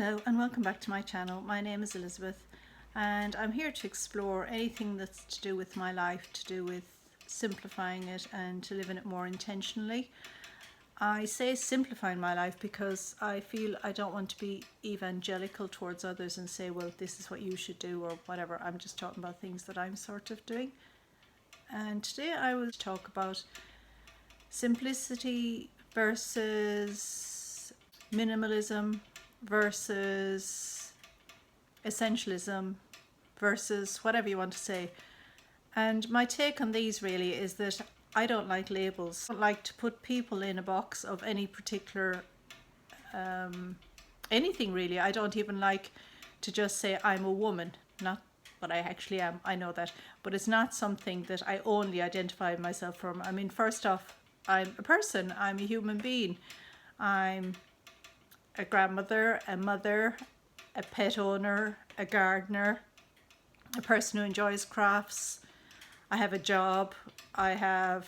Hello and welcome back to my channel. My name is Elizabeth and I'm here to explore anything that's to do with my life, to do with simplifying it and to live in it more intentionally. I say simplifying my life because I feel I don't want to be evangelical towards others and say, well, this is what you should do or whatever. I'm just talking about things that I'm sort of doing. And today I will talk about simplicity versus minimalism versus essentialism versus whatever you want to say. And my take on these really is that I don't like labels. I don't like to put people in a box of any particular anything really. I don't even like to just say I'm a woman, not what I actually am. I know that, but it's not something that I only identify myself from. I mean, first off, I'm a person, I'm a human being. I'm a grandmother, a mother, a pet owner, a gardener, a person who enjoys crafts. I have a job. I have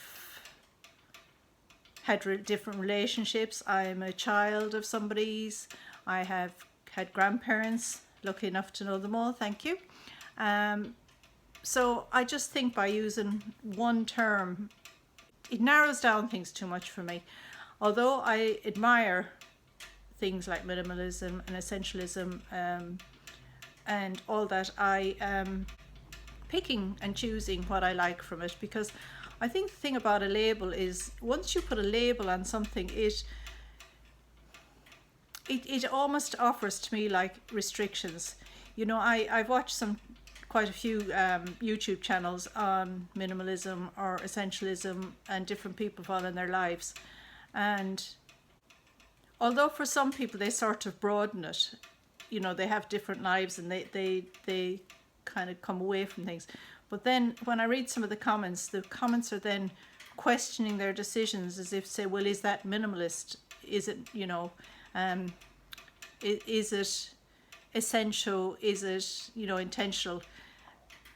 had different relationships. I'm a child of somebody's. I have had grandparents, lucky enough to know them all, thank you. So I just think by using one term, it narrows down things too much for me. Although I admire things like minimalism and essentialism and all that, I am picking and choosing what I like from it, because I think the thing about a label is once you put a label on something, it almost offers to me like restrictions. You know, I've watched quite a few YouTube channels on minimalism or essentialism and different people following their lives, and although for some people they sort of broaden it, you know, they have different lives and they kind of come away from things. But then when I read some of the comments are then questioning their decisions as if, say, well, is that minimalist? Is it, you know, is it essential? Is it, you know, intentional?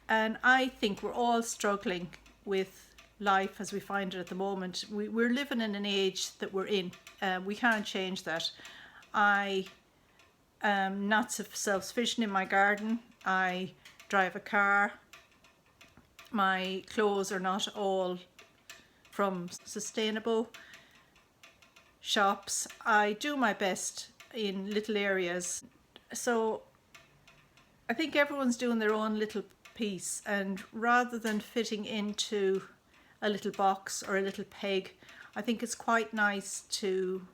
And I think we're all struggling with life as we find it at the moment. We're living in an age that we're in. We can't change that. I am not self-sufficient in my garden. I drive a car. My clothes are not all from sustainable shops. I do my best in little areas. So I think everyone's doing their own little piece, and rather than fitting into a little box or a little peg, I think it's quite nice to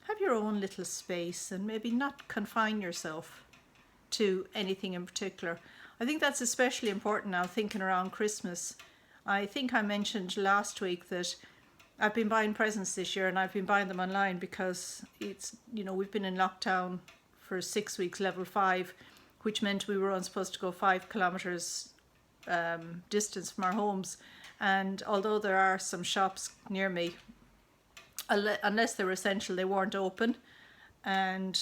have your own little space and maybe not confine yourself to anything in particular. I think that's especially important now, thinking around Christmas. I think I mentioned last week that I've been buying presents this year, and I've been buying them online because it's, you know, we've been in lockdown for 6 weeks, level 5, which meant we were only supposed to go 5 kilometers distance from our homes. And although there are some shops near me, unless they were essential, they weren't open. And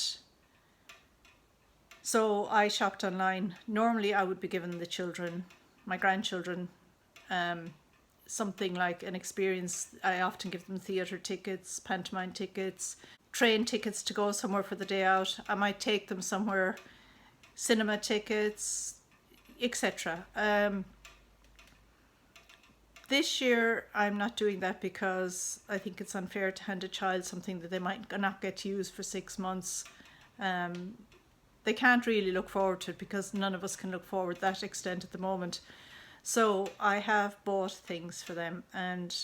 so I shopped online. Normally I would be giving the children, my grandchildren, something like an experience. I often give them theatre tickets, pantomime tickets, train tickets to go somewhere for the day out. I might take them somewhere, cinema tickets, etc. This year I'm not doing that because I think it's unfair to hand a child something that they might not get to use for 6 months. They can't really look forward to it because none of us can look forward to that extent at the moment. So I have bought things for them, and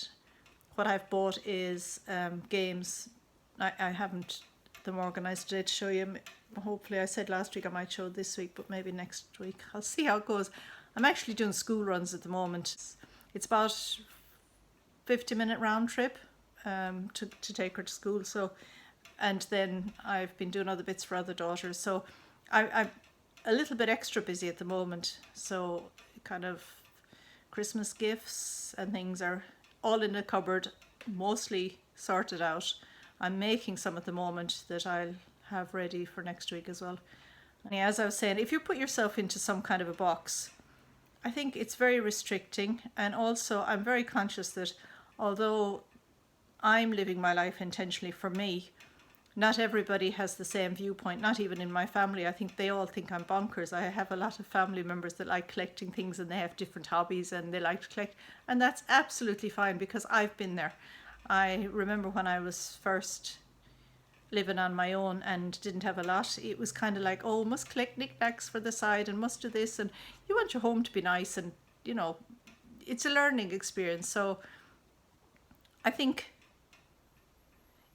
what I've bought is games. I haven't them organised today to show you. Hopefully, I said last week I might show this week, but maybe next week. I'll see how it goes. I'm actually doing school runs at the moment. It's about 50-minute round trip to take her to school. So, and then I've been doing other bits for other daughters. So I'm a little bit extra busy at the moment. So kind of Christmas gifts and things are all in the cupboard, mostly sorted out. I'm making some at the moment that I'll have ready for next week as well. And as I was saying, if you put yourself into some kind of a box, I think it's very restricting. And also I'm very conscious that although I'm living my life intentionally for me, not everybody has the same viewpoint, not even in my family. I think they all think I'm bonkers. I have a lot of family members that like collecting things and they have different hobbies and they like to collect, and that's absolutely fine because I've been there. I remember when I was first living on my own and didn't have a lot, it was kind of like, oh, must collect knickknacks for the side and must do this, and you want your home to be nice, and you know, it's a learning experience. So I think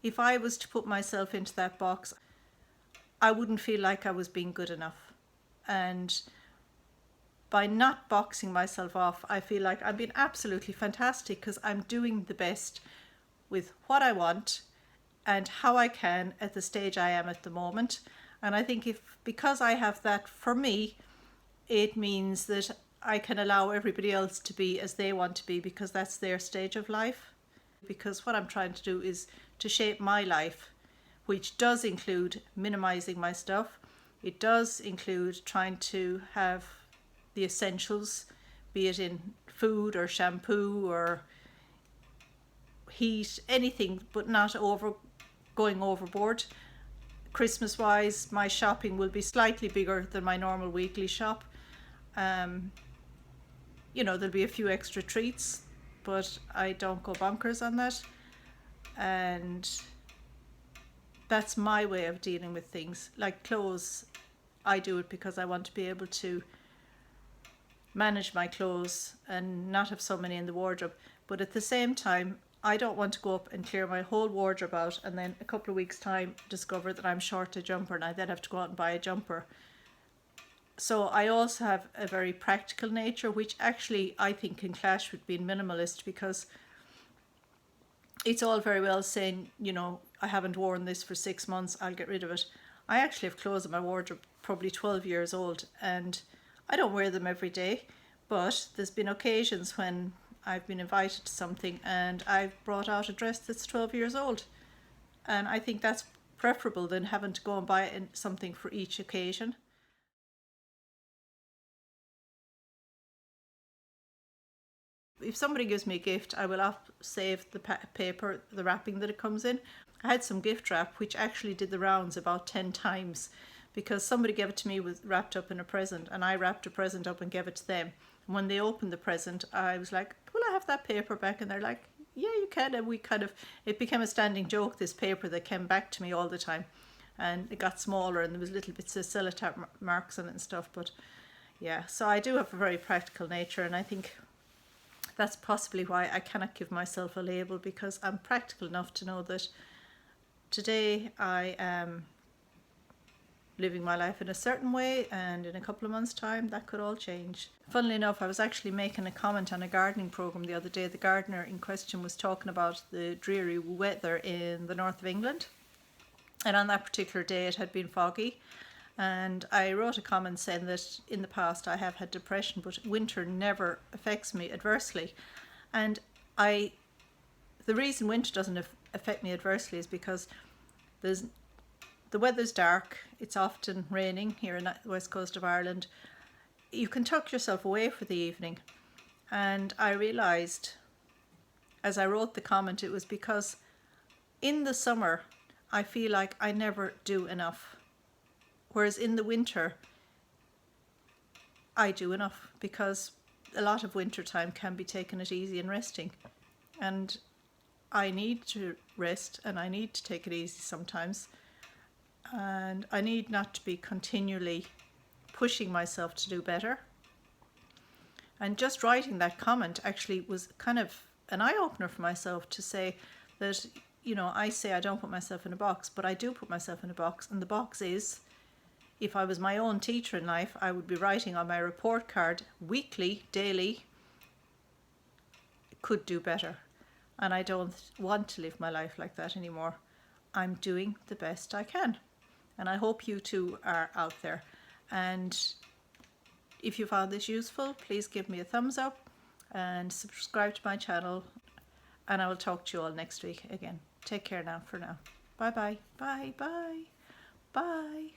if I was to put myself into that box, I wouldn't feel like I was being good enough. And by not boxing myself off, I feel like I'm being absolutely fantastic because I'm doing the best with what I want and how I can at the stage I am at the moment. And I think because I have that for me, it means that I can allow everybody else to be as they want to be because that's their stage of life. Because what I'm trying to do is to shape my life, which does include minimizing my stuff. It does include trying to have the essentials, be it in food or shampoo or heat, anything, but not going overboard. Christmas wise, my shopping will be slightly bigger than my normal weekly shop. You know, there'll be a few extra treats, but I don't go bonkers on that. And that's my way of dealing with things. Like clothes, I do it because I want to be able to manage my clothes and not have so many in the wardrobe. But at the same time, I don't want to go up and clear my whole wardrobe out and then a couple of weeks' time discover that I'm short a jumper and I then have to go out and buy a jumper. So I also have a very practical nature, which actually I think can clash with being minimalist, because it's all very well saying, you know, I haven't worn this for 6 months, I'll get rid of it. I actually have clothes in my wardrobe probably 12 years old and I don't wear them every day, but there's been occasions when I've been invited to something and I've brought out a dress that's 12 years old. And I think that's preferable than having to go and buy something for each occasion. If somebody gives me a gift, I will save the paper, the wrapping that it comes in. I had some gift wrap which actually did the rounds about 10 times because somebody gave it to me wrapped up in a present, and I wrapped a present up and gave it to them. And when they opened the present, I was like, will I have that paper back? And they're like, yeah, you can. And it became a standing joke, this paper that came back to me all the time. And it got smaller and there was little bits of sellotape marks on it and stuff. But yeah, so I do have a very practical nature, and I think that's possibly why I cannot give myself a label, because I'm practical enough to know that today I am living my life in a certain way, and in a couple of months' time that could all change. Funnily enough, I was actually making a comment on a gardening program the other day. The gardener in question was talking about the dreary weather in the north of England, and on that particular day it had been foggy. And I wrote a comment saying that in the past I have had depression, but winter never affects me adversely. And the reason winter doesn't affect me adversely is because the weather's dark, it's often raining here in the west coast of Ireland. You can tuck yourself away for the evening. And I realised as I wrote the comment, it was because in the summer I feel like I never do enough. Whereas in the winter, I do enough, because a lot of winter time can be taking it easy and resting. And I need to rest and I need to take it easy sometimes. And I need not to be continually pushing myself to do better. And just writing that comment actually was kind of an eye-opener for myself, to say that, you know, I say I don't put myself in a box, but I do put myself in a box. And the box is, if I was my own teacher in life, I would be writing on my report card weekly, daily, could do better. And I don't want to live my life like that anymore. I'm doing the best I can. And I hope you too are out there. And if you found this useful, please give me a thumbs up and subscribe to my channel. And I will talk to you all next week again. Take care now for now. Bye bye. Bye bye. Bye.